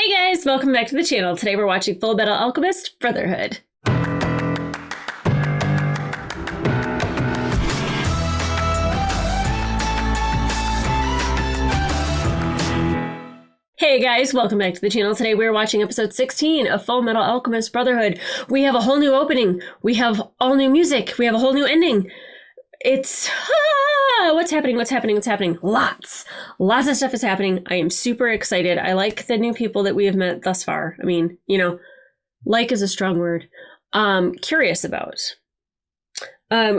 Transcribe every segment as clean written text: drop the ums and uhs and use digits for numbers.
Hey guys, welcome back to the channel. Today we're watching Full Metal Alchemist Brotherhood. Hey guys, welcome back to the channel. Today we're watching episode 16 of Full Metal Alchemist Brotherhood. We have a whole new opening. We have all new music. We have a whole new ending. It's... what's happening? Lots of stuff is happening. I am super excited. I like the new people that we have met thus far. I mean, like is a strong word. Curious about.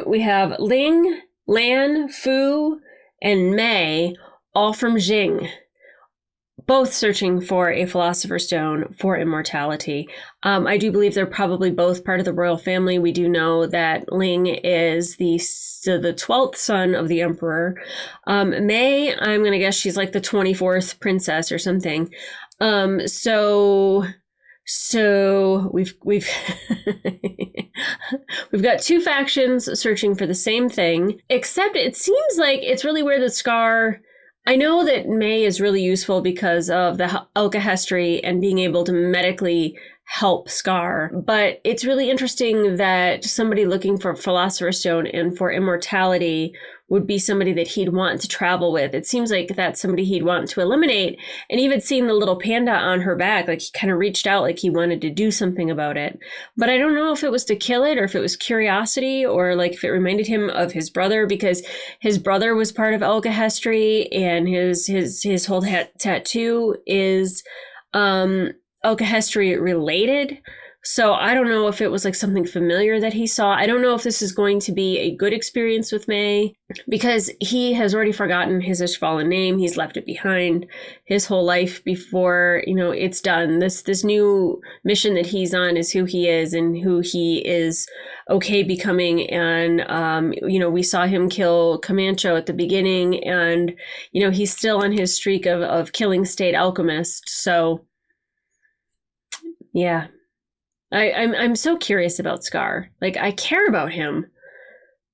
We have Ling, Lan, Fu, and Mei, all from Jing, both searching for a Philosopher's Stone for immortality. I do believe they're probably both part of the royal family. We do know that Ling is the 12th son of the emperor. Mei, I'm going to guess she's like the 24th princess or something. So we've we've got two factions searching for the same thing, except it seems like it's really where the Scar... I know that Mei is really useful because of the alkahestry and being able to medically help Scar, but it's really interesting that somebody looking for Philosopher's Stone and for immortality would be somebody that he'd want to travel with. It seems like that's somebody he'd want to eliminate, and even seeing the little panda on her back, like he kind of reached out like he wanted to do something about it. But I don't know if it was to kill it or if it was curiosity or like if it reminded him of his brother, because his brother was part of alkahestry and his whole tattoo is alkahestry related. So I don't know if it was like something familiar that he saw. I don't know if this is going to be a good experience with Mei, because he has already forgotten his Ishvalan name. He's left it behind his whole life before, it's done. This new mission that he's on is who he is and who he is okay becoming. And, we saw him kill Comancho at the beginning, and, he's still on his streak of killing state alchemists. So yeah. I'm so curious about Scar. Like, I care about him,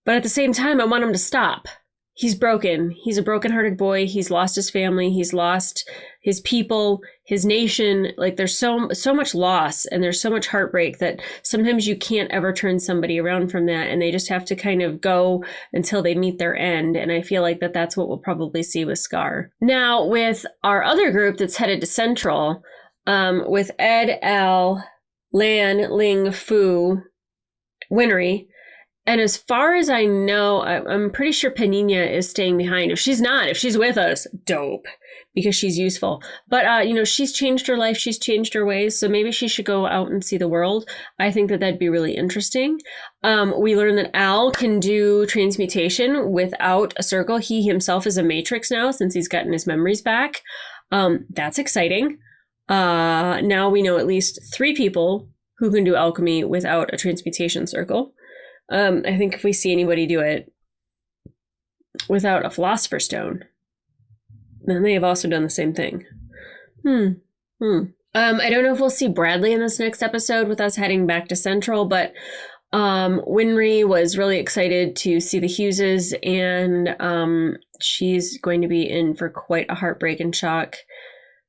but at the same time, I want him to stop. He's broken. He's a broken-hearted boy. He's lost his family. He's lost his people, his nation. Like, there's so much loss and there's so much heartbreak that sometimes you can't ever turn somebody around from that, and they just have to kind of go until they meet their end. And I feel like that's what we'll probably see with Scar. Now, with our other group that's headed to Central, with Ed, Al, Lan, Ling, Fu, Winry. And as far as I know, I'm pretty sure Panina is staying behind. If she's with us, dope, because she's useful. But, she's changed her life. She's changed her ways. So maybe she should go out and see the world. I think that'd be really interesting. We learned that Al can do transmutation without a circle. He himself is a matrix now since he's gotten his memories back. That's exciting. Now we know at least 3 people who can do alchemy without a transmutation circle. I think if we see anybody do it without a Philosopher's Stone, then they have also done the same thing. I don't know if we'll see Bradley in this next episode with us heading back to Central, but Winry was really excited to see the Hugheses, and she's going to be in for quite a heartbreak and shock.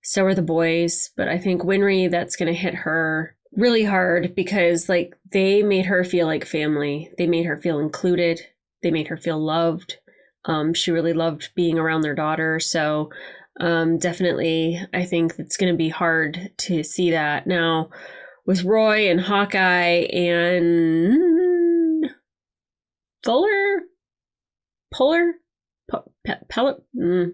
So are the boys, but I think Winry, that's going to hit her really hard because, like, they made her feel like family. They made her feel included. They made her feel loved. She really loved being around their daughter. So definitely, I think it's going to be hard to see that. Now, with Roy and Hawkeye and Puller? Pellet. You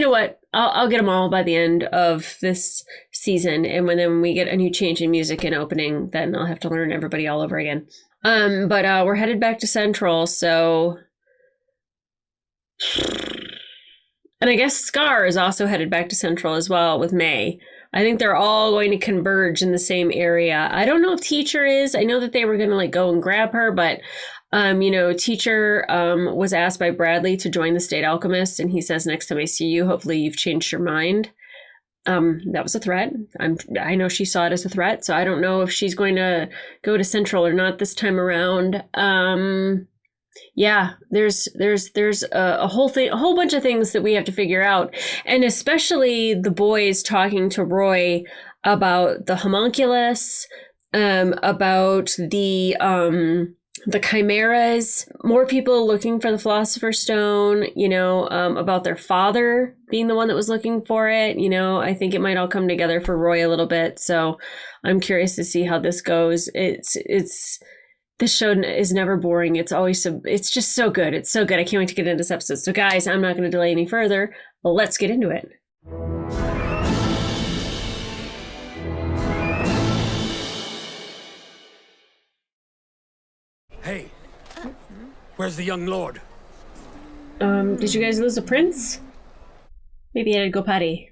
know what? I'll get them all by the end of this season, and when we get a new change in music and opening, then I'll have to learn everybody all over again. But we're headed back to Central, so, and I guess Scar is also headed back to Central as well with Mei. I think they're all going to converge in the same area. I don't know if Teacher is. I know that they were going to go and grab her, but Teacher was asked by Bradley to join the State Alchemist, and he says, next time I see you, hopefully you've changed your mind. That was a threat. I know she saw it as a threat, so I don't know if she's going to go to Central or not this time around. Yeah, there's a whole bunch of things that we have to figure out, and especially the boys talking to Roy about the homunculus, about the chimeras, more people looking for the Philosopher's Stone, about their father being the one that was looking for it. I think it might all come together for Roy a little bit. So I'm curious to see how this goes. This show is never boring. It's just so good. It's so good. I can't wait to get into this episode. So guys, I'm not going to delay any further. Let's get into it. Hey, where's the young lord? Did you guys lose a prince? Maybe I had to go potty.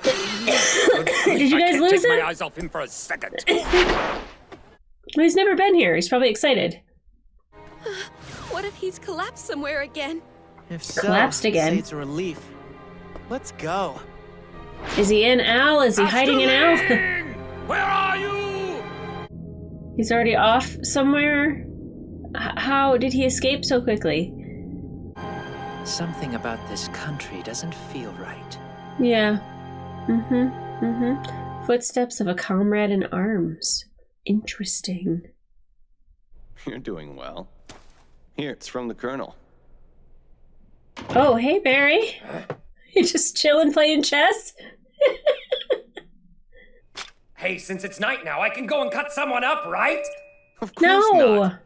Did you guys lose take him? my eyes off him for a second. Well, he's never been here. He's probably excited. What if he's collapsed somewhere again? If so, Collapsed again. say it's a relief. Let's go. Is he in Al? Is he hiding in Al? Where are you? He's already off somewhere? How did he escape so quickly? Something about this country doesn't feel right. Yeah. Footsteps of a comrade in arms. Interesting. You're doing well. Here, it's from the Colonel. Oh, hey, Barry. You just chilling playing chess? Hey, since it's night now, I can go and cut someone up, right? Of course No. not.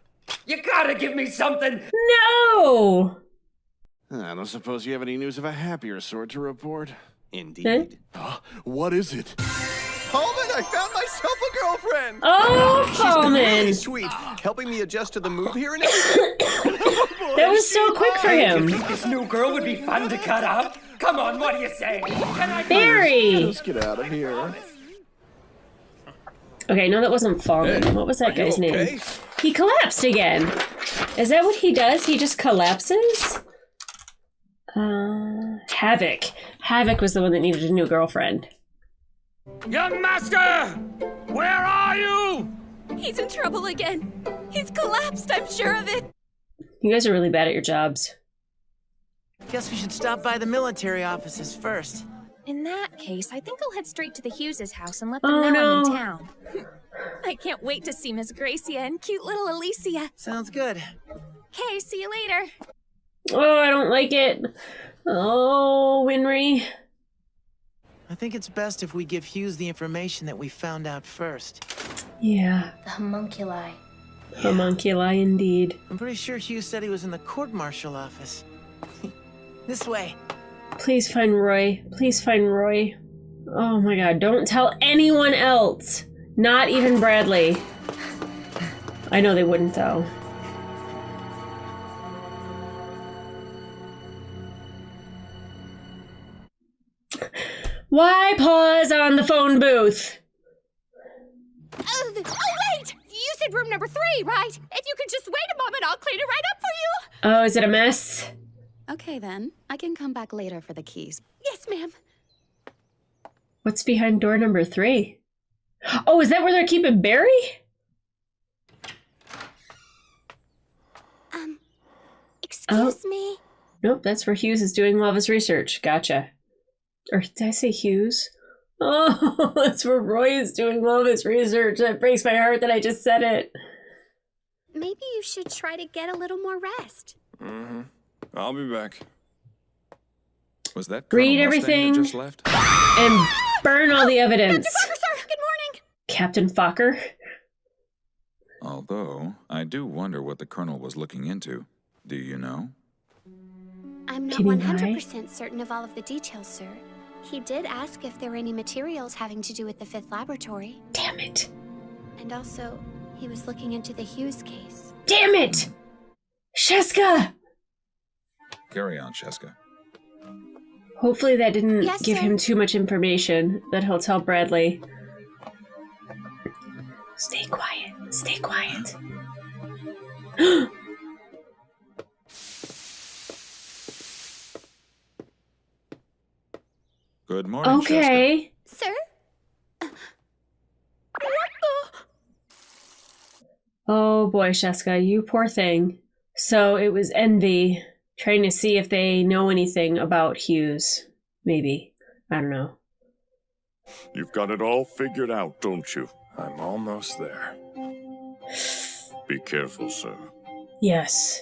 You gotta give me something! No. I don't suppose you have any news of a happier sort to report? Indeed. What is it? Pullman, I found myself a girlfriend! Oh, Really Fallman. sweet, helping me adjust to the move here and everything. That was so quick for You him. think this new girl would be fun to cut up? Come on, what do you say? Can I Barry. Let's get out of here. Okay, no, that wasn't Fallman. What was that guy's name? He collapsed again. Is that what he does? He just collapses? Havoc. Havoc was the one that needed a new girlfriend. Young master! Where are you? He's in trouble again. He's collapsed, I'm sure of it. You guys are really bad at your jobs. Guess we should stop by the military offices first. In that case, I think I'll head straight to the Hughes' house and let them Oh, know I'm no. in town. I can't wait to see Miss Gracia and cute little Alicia. Sounds good. Okay, see you later. Oh, I don't like it. Oh, Winry. I think it's best if we give Hughes the information that we found out first. Yeah, The homunculi. homunculi indeed. I'm pretty sure Hughes said he was in the court-martial office. This way. Please find Roy. Please find Roy. Oh my god, don't tell anyone else. Not even Bradley. I know they wouldn't, though. Why pause on the phone booth? Oh, wait! You said room number 3, right? If you could just wait a moment, I'll clean it right up for you. Oh, is it a mess? Okay then, I can come back later for the keys. Yes, ma'am. What's behind door number 3? Oh, is that where they're keeping Barry? Excuse me? Nope, that's where Hughes is doing all of his research. Gotcha. Or did I say Hughes? Oh, that's where Roy is doing all of his research. That breaks my heart that I just said it. Maybe you should try to get a little more rest. I'll be back. Was that Read Colonel Mustang everything. that just left? And burn all the evidence. Dr. Fokker, sir, good morning. Captain Fokker? Although, I do wonder what the Colonel was looking into. Do you know? I'm not Can you 100% certain of all of the details, sir. He did ask if there were any materials having to do with the 5th laboratory. Damn it. And also, he was looking into the Hughes case. Damn it! Sheska! Carry on, Sheska. Hopefully that didn't Yes, give sir. him too much information that he'll tell Bradley. Stay quiet. Stay quiet. Good morning, Sheska. Okay. Sir? Oh boy, Sheska, you poor thing. So it was Envy trying to see if they know anything about Hughes. Maybe. I don't know. You've got it all figured out, don't you? I'm almost there. Be careful, sir. Yes.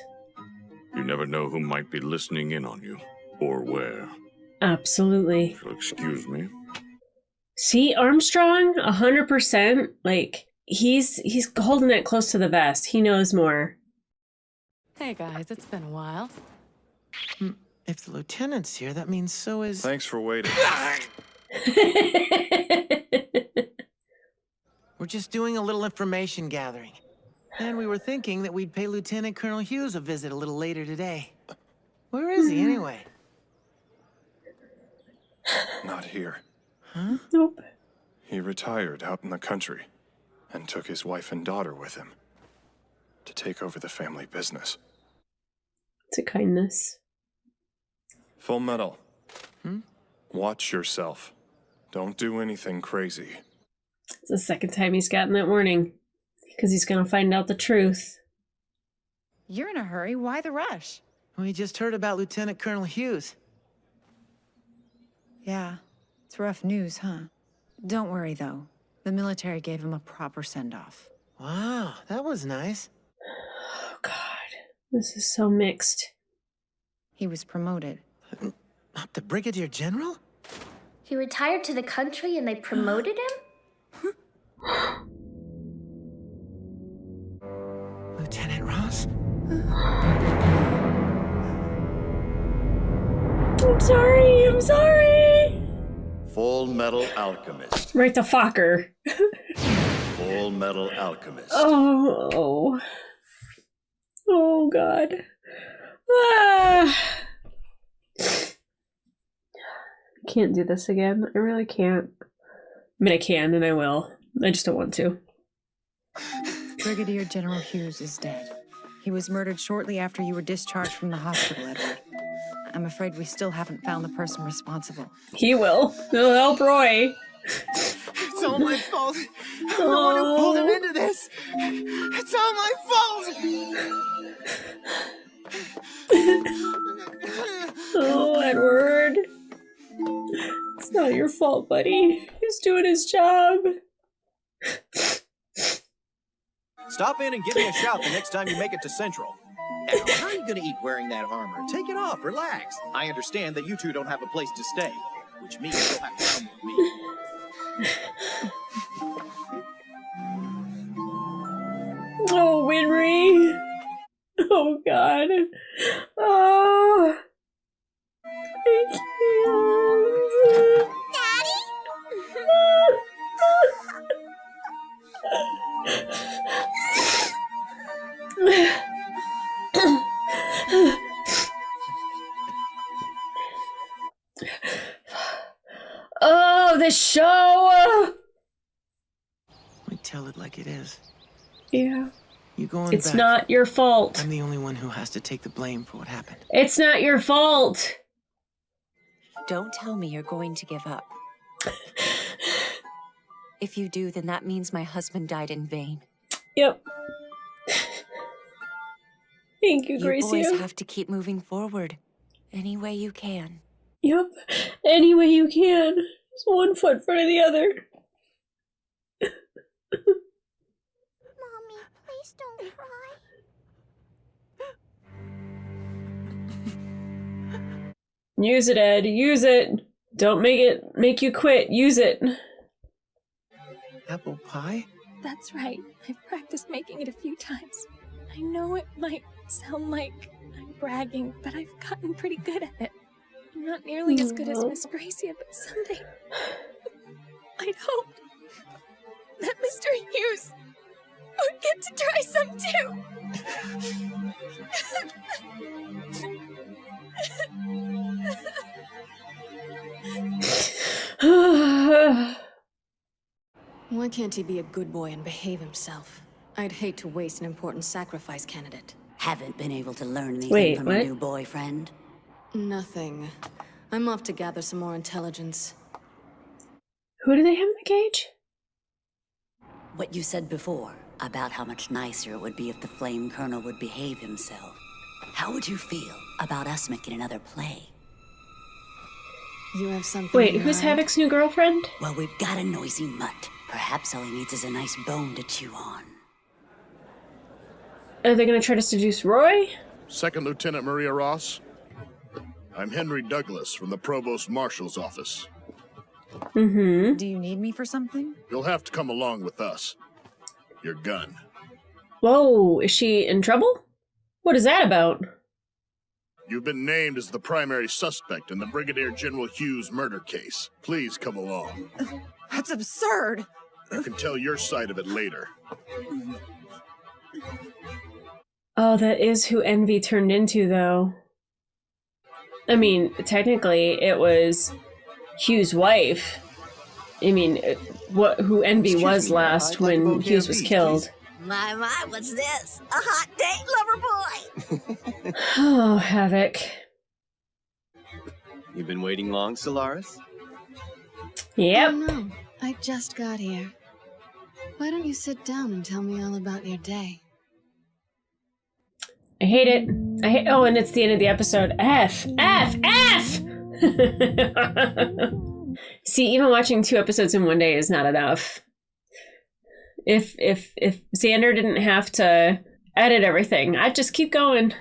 You never know who might be listening in on you, or where. Absolutely. If you'll excuse me. See, Armstrong, 100%. Like, he's holding it close to the vest. He knows more. Hey guys, it's been a while. If the lieutenant's here, that means so is... Thanks for waiting. We're just doing a little information gathering. And we were thinking that we'd pay Lieutenant Colonel Hughes a visit a little later today. Where is he, anyway? Not here. Huh? Nope. He retired out in the country and took his wife and daughter with him to take over the family business. It's a kindness. Full Metal. Watch yourself. Don't do anything crazy. It's the second time he's gotten that warning. Because he's going to find out the truth. You're in a hurry. Why the rush? We just heard about Lieutenant Colonel Hughes. Yeah, it's rough news, huh? Don't worry, though. The military gave him a proper send-off. Wow, that was nice. Oh, God. This is so mixed. He was promoted. Up to Brigadier General? He retired to the country and they promoted him? Lieutenant Ross? I'm sorry. Full Metal Alchemist. Right to Fokker. Full Metal Alchemist. Oh, God. Ah. I can't do this again. I really can't. I mean, I can and I will. I just don't want to. Brigadier General Hughes is dead. He was murdered shortly after you were discharged from the hospital, Edward. I'm afraid we still haven't found the person responsible. He will. He'll help Roy. It's all my fault. I'm the one who pulled him into this. It's all my fault. Oh, Edward. It's not your fault, buddy. He's doing his job. Stop in and give me a shout the next time you make it to Central. Now, how are you going to eat wearing that armor? Take it off, relax. I understand that you two don't have a place to stay, which means you'll have to come with me. Oh, Winry. Oh, God. Oh. I can't. Daddy? Oh, the show! We tell it like it is. Yeah. You going It's back. not your fault. I'm the only one who has to take the blame for what happened. It's not your fault. Don't tell me you're going to give up. If you do, then that means my husband died in vain. Yep. Thank you, Gracie. You boys have to keep moving forward any way you can. Yep. Any way you can. Just one foot in front of the other. Mommy, please don't cry. Use it, Ed. Use it. Don't make you quit. Use it. Apple pie? That's right. I've practiced making it a few times. I know it might sound like I'm bragging, but I've gotten pretty good at it. I'm not nearly as good as Miss Gracia, but someday I'd hoped that Mr. Hughes would get to try some too. Why can't he be a good boy and behave himself? I'd hate to waste an important sacrifice candidate. Haven't been able to learn anything from your new boyfriend? Nothing. I'm off to gather some more intelligence. Who do they have in the cage? What you said before, about how much nicer it would be if the Flame Colonel would behave himself. How would you feel about us making another play? You have something. Wait, who's Havoc's new girlfriend? Well, we've got a noisy mutt. Perhaps all he needs is a nice bone to chew on. Are they going to try to seduce Roy? Second Lieutenant Maria Ross. I'm Henry Douglas from the Provost Marshal's office. Mm-hmm. Do you need me for something? You'll have to come along with us. Your gun. Whoa, is she in trouble? What is that about? You've been named as the primary suspect in the Brigadier General Hughes murder case. Please come along. That's absurd. You can tell your side of it later. Oh, that is who Envy turned into, though. I mean, technically, it was Hughes' wife. I mean, who Envy was last when Hughes was killed. My, what's this? A hot date, lover boy! Oh, Havoc. You've been waiting long, Solaris? Yep. Oh, no. I just got here. Why don't you sit down and tell me all about your day? I hate it. Oh, and it's the end of the episode. F! See, even watching 2 episodes in one day is not enough. If Xander didn't have to edit everything, I'd just keep going.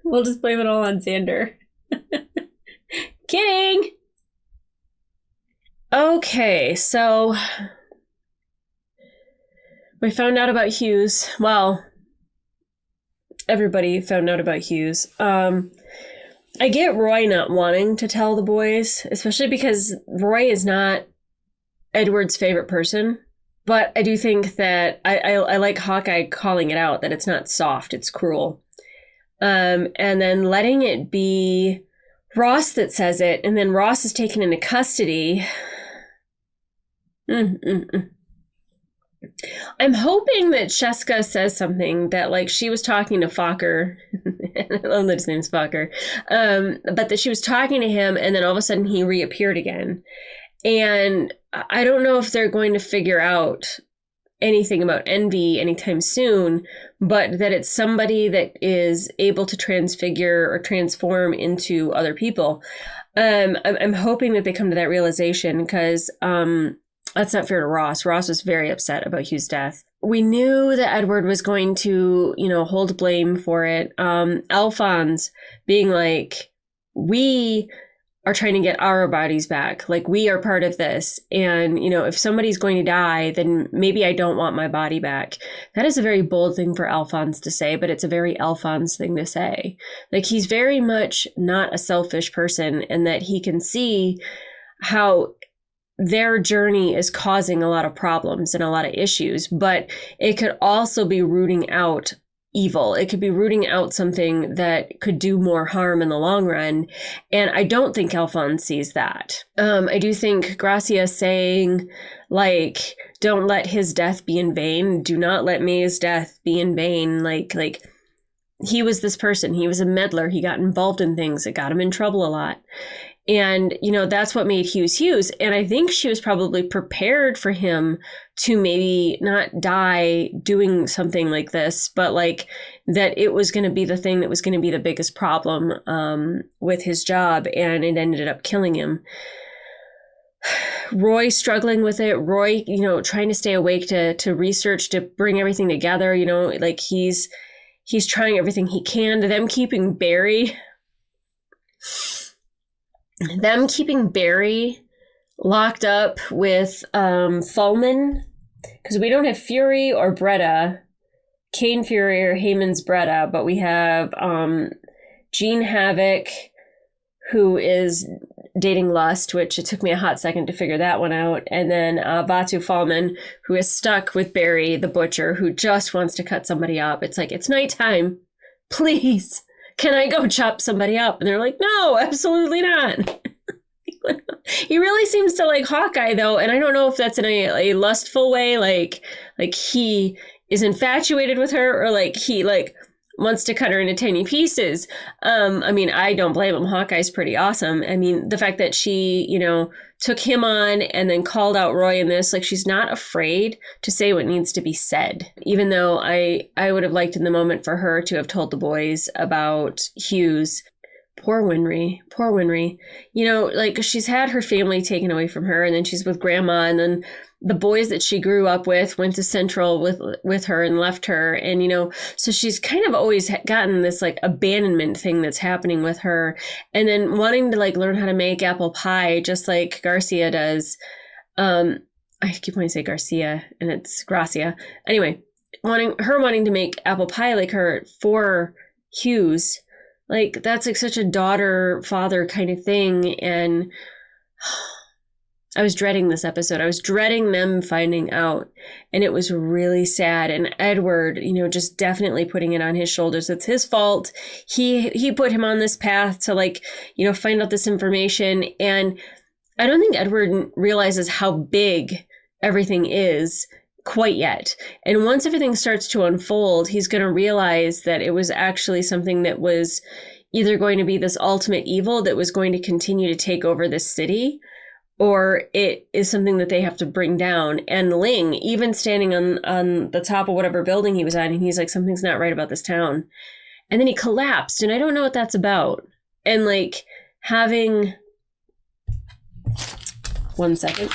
We'll just blame it all on Xander. Kidding! Okay, so we found out about Hughes. Well, everybody found out about Hughes. I get Roy not wanting to tell the boys, especially because Roy is not Edward's favorite person. But I do think that I like Hawkeye calling it out, that it's not soft, it's cruel. And then letting it be Ross that says it, and then Ross is taken into custody. I'm hoping that Sheska says something that, like, she was talking to Fokker. I love that his name's Fokker. But that she was talking to him, and then all of a sudden he reappeared again. And I don't know if they're going to figure out anything about Envy anytime soon, but that it's somebody that is able to transfigure or transform into other people. I'm hoping that they come to that realization, because that's not fair to Ross. Ross was very upset about Hugh's death. We knew that Edward was going to, hold blame for it. Alphonse being like, we are trying to get our bodies back. Like, we are part of this. And, if somebody's going to die, then maybe I don't want my body back. That is a very bold thing for Alphonse to say, but it's a very Alphonse thing to say. Like, he's very much not a selfish person, and that he can see how their journey is causing a lot of problems and a lot of issues, but it could also be rooting out evil. It could be rooting out something that could do more harm in the long run. And I don't think Alphonse sees that. I do think Gracia saying, like, don't let his death be in vain. Do not let May's death be in vain. Like he was this person. He was a meddler. He got involved in things that got him in trouble a lot. And, that's what made Hughes. And I think she was probably prepared for him to maybe not die doing something like this, but like that it was going to be the thing that was going to be the biggest problem with his job. And it ended up killing him. Roy struggling with it. Roy, trying to stay awake to research, to bring everything together. Like he's trying everything he can. To them keeping Barry locked up with Fulman, because we don't have Fury or Bretta, Kane Fury or Heyman's Bretta, but we have Jean Havoc, who is dating Lust, which it took me a hot second to figure that one out, and then Batu Fulman, who is stuck with Barry the Butcher, who just wants to cut somebody up. It's like, it's nighttime, please. Can I go chop somebody up? And they're like, no, absolutely not. He really seems to like Hawkeye, though. And I don't know if that's in a lustful way, like he is infatuated with her, or like he like wants to cut her into tiny pieces. I mean, I don't blame him. Hawkeye's pretty awesome. I mean, the fact that she, you know, took him on and then called out Roy in this, like, she's not afraid to say what needs to be said, even though I would have liked in the moment for her to have told the boys about Hughes. Poor Winry. You know, like, she's had her family taken away from her, and then she's with grandma, and then the boys that she grew up with went to Central with her and left her. And, you know, so she's kind of always gotten this like abandonment thing that's happening with her. And then wanting to like learn how to make apple pie, just like Garcia does. I keep wanting to say Garcia and it's Gracia. Anyway, wanting to make apple pie like her for Hughes. Like, that's like such a daughter-father kind of thing. And I was dreading this episode. I was dreading them finding out. And it was really sad. And Edward, you know, just definitely putting it on his shoulders. It's his fault. He put him on this path to, like, you know, find out this information. And I don't think Edward realizes how big everything is quite yet. And once everything starts to unfold, he's going to realize that it was actually something that was either going to be this ultimate evil that was going to continue to take over this city, or it is something that they have to bring down. And Ling, even standing on the top of whatever building he was on, and he's like, something's not right about this town. And then he collapsed, and I don't know what that's about. And like having... One second.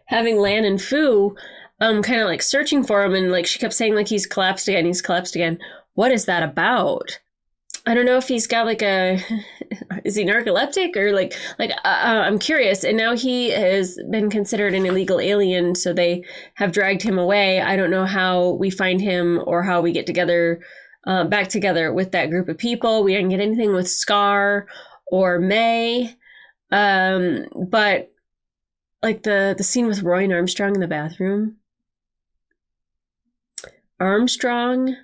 Having Lan and Fu kind of like searching for him, and like she kept saying like he's collapsed again. What is that about? I don't know if he's got like is he narcoleptic or like I'm curious. And now he has been considered an illegal alien, so they have dragged him away. I don't know how we find him or how we get together, back together with that group of people. We didn't get anything with Scar or May, but like the scene with Roy and Armstrong in the bathroom. Armstrong,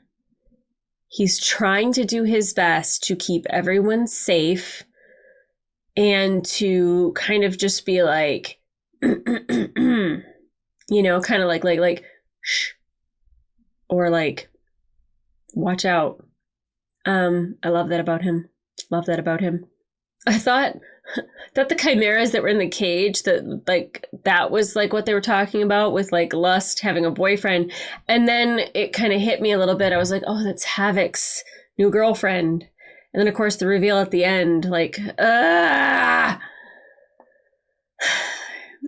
he's trying to do his best to keep everyone safe and to kind of just be like, you know, kind of like, shh, or like, watch out. I love that about him. I thought the chimeras that were in the cage, that was like what they were talking about with like Lust having a boyfriend. And then it kind of hit me a little bit. I was like, oh, that's Havoc's new girlfriend. And then of course the reveal at the end, like, And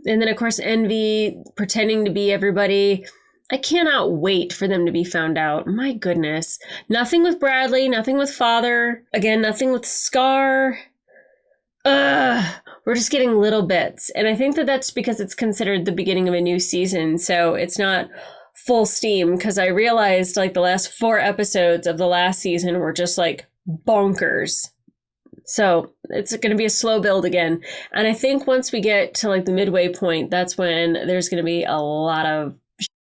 then of course Envy pretending to be everybody. I cannot wait for them to be found out. My goodness. Nothing with Bradley, nothing with Father. Again, nothing with Scar. We're just getting little bits. And I think that that's because it's considered the beginning of a new season. So it's not full steam, because I realized like the last 4 episodes of the last season were just like bonkers. So it's going to be a slow build again. And I think once we get to like the midway point, that's when there's going to be a lot of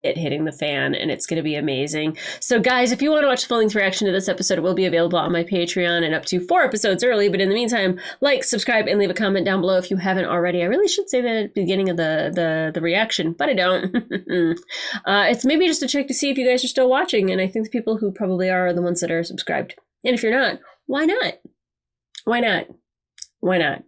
shit hitting the fan, and it's going to be amazing. So guys, if you want to watch the full-length reaction to this episode, it will be available on my Patreon and up to 4 episodes early. But in the meantime, like, subscribe, and leave a comment down below if you haven't already. I really should say that at the beginning of the reaction, but I don't. It's maybe just a check to see if you guys are still watching, and I think the people who probably are the ones that are subscribed. And if you're not, why not? Why not? Why not?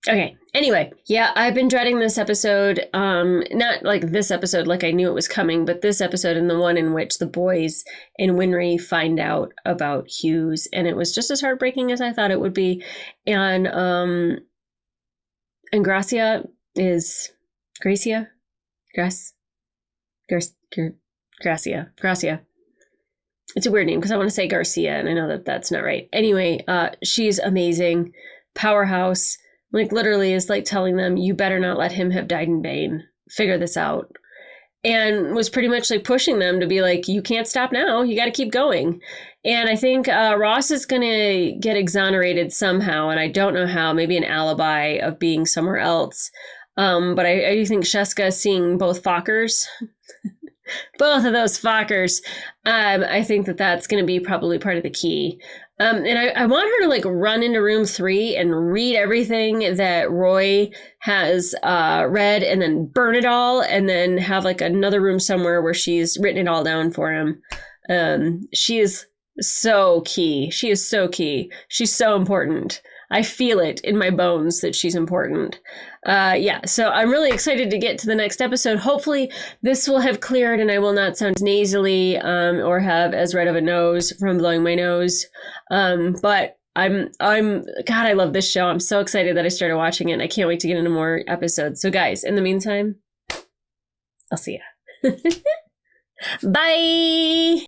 Okay, anyway, yeah, I've been dreading this episode, not like this episode like I knew it was coming, but this episode and the one in which the boys and Winry find out about Hughes, and it was just as heartbreaking as I thought it would be. And Gracia is... Gracia? Gracia. It's a weird name because I want to say Garcia, and I know that that's not right. Anyway, she's amazing. Powerhouse. Like, literally is like telling them, you better not let him have died in vain. Figure this out. And was pretty much like pushing them to be like, you can't stop now. You got to keep going. And I think Ross is going to get exonerated somehow. And I don't know how. Maybe an alibi of being somewhere else. But I do think Sheska seeing both Fockers. Both of those Fockers. I think that that's going to be probably part of the key. And I want her to like run into room 3 and read everything that Roy has read and then burn it all and then have like another room somewhere where she's written it all down for him. She is so key. She is so key. She's so important. I feel it in my bones that she's important. So I'm really excited to get to the next episode. Hopefully this will have cleared and I will not sound nasally or have as red of a nose from blowing my nose. But God, I love this show. I'm so excited that I started watching it and I can't wait to get into more episodes. So guys, in the meantime, I'll see ya. Bye.